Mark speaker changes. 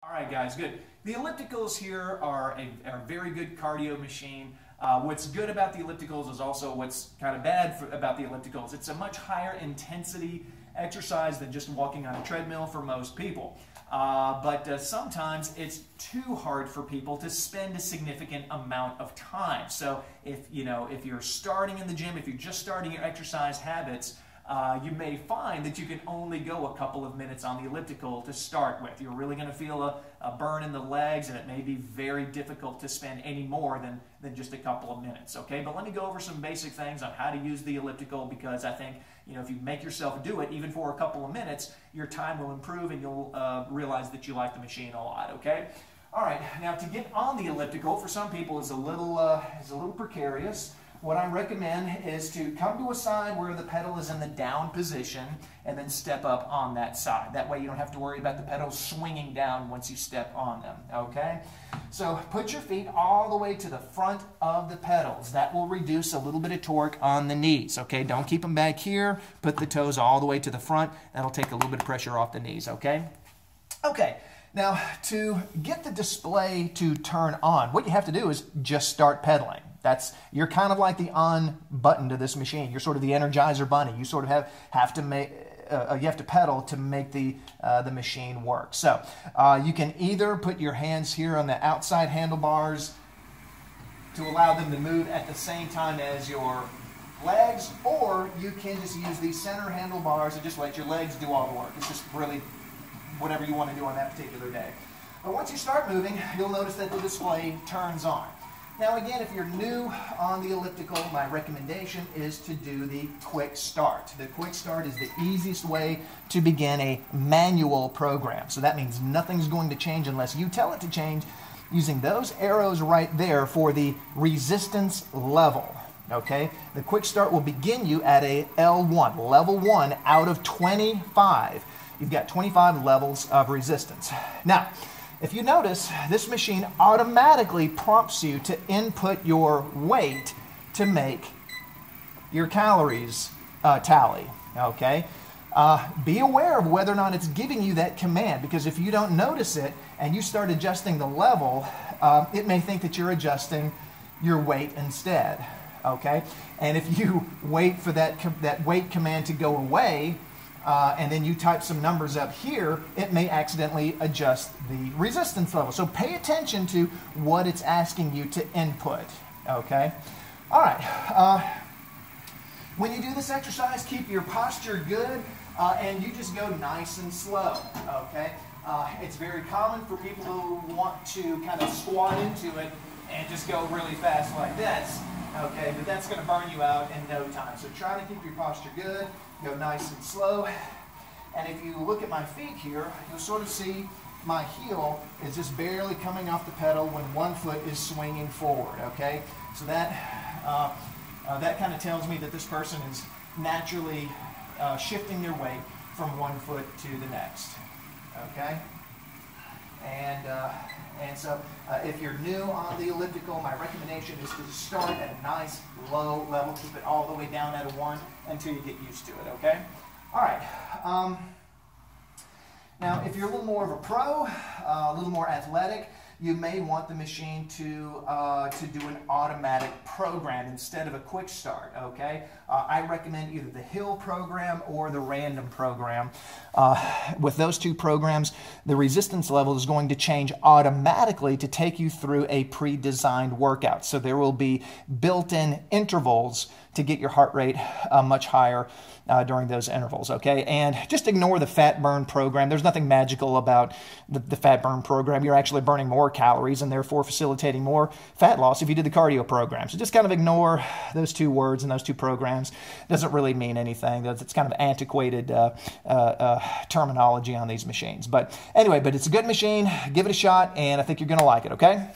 Speaker 1: All right, guys, good. The ellipticals here are a very good cardio machine. What's good about the ellipticals is also what's kind of bad about the ellipticals. It's a much higher intensity exercise than just walking on a treadmill for most people. But sometimes it's too hard for people to spend a significant amount of time. So if you're starting in the gym, if you're just starting your exercise habits, you may find that you can only go a couple of minutes on the elliptical to start with. You're really going to feel a burn in the legs, and it may be very difficult to spend any more than just a couple of minutes. Okay, but let me go over some basic things on how to use the elliptical, because I think if you make yourself do it even for a couple of minutes, your time will improve and you'll realize that you like the machine a lot. Okay. All right. Now, to get on the elliptical for some people is a little precarious. What I recommend is to come to a side where the pedal is in the down position and then step up on that side. That way you don't have to worry about the pedals swinging down once you step on them, okay? So put your feet all the way to the front of the pedals. That will reduce a little bit of torque on the knees, okay? Don't keep them back here. Put the toes all the way to the front. That'll take a little bit of pressure off the knees, okay? Okay. Now, to get the display to turn on, what you have to do is just start pedaling. You're kind of like the on button to this machine. You're sort of the Energizer bunny. You sort of have to pedal to make the machine work. So you can either put your hands here on the outside handlebars to allow them to move at the same time as your legs, or you can just use these center handlebars and just let your legs do all the work. It's just really whatever you want to do on that particular day. But once you start moving, you'll notice that the display turns on. Now again, if you're new on the elliptical, my recommendation is to do the quick start. The quick start is the easiest way to begin a manual program. So that means nothing's going to change unless you tell it to change, using those arrows right there for the resistance level. Okay? The quick start will begin you at a L1, level 1 out of 25. You've got 25 levels of resistance. Now, if you notice, this machine automatically prompts you to input your weight to make your calories tally, okay? Be aware of whether or not it's giving you that command, because if you don't notice it and you start adjusting the level, it may think that you're adjusting your weight instead, okay? And if you wait for that weight command to go away, and then you type some numbers up here, it may accidentally adjust the resistance level. So pay attention to what it's asking you to input, okay? All right. When you do this exercise, keep your posture good, and you just go nice and slow, okay? It's very common for people who want to kind of squat into it and just go really fast like this. Okay, but that's going to burn you out in no time. So try to keep your posture good, go nice and slow. And if you look at my feet here, you'll sort of see my heel is just barely coming off the pedal when one foot is swinging forward, okay? So that kind of tells me that this person is naturally shifting their weight from one foot to the next, okay? And so if you're new on the elliptical, my recommendation is to start at a nice low level. Keep it all the way down at a 1 until you get used to it, okay? All right. Now, if you're a little more of a pro, a little more athletic, you may want the machine to do an automatic program instead of a quick start, okay? I recommend either the hill program or the random program. With those two programs, the resistance level is going to change automatically to take you through a pre-designed workout. So there will be built-in intervals to get your heart rate much higher during those intervals, okay? And just ignore the fat burn program. There's nothing magical about the fat burn program. You're actually burning more calories and therefore facilitating more fat loss if you did the cardio program. So just kind of ignore those two words and those two programs. It doesn't really mean anything. It's kind of antiquated terminology on these machines. But anyway, it's a good machine. Give it a shot, and I think you're going to like it, okay?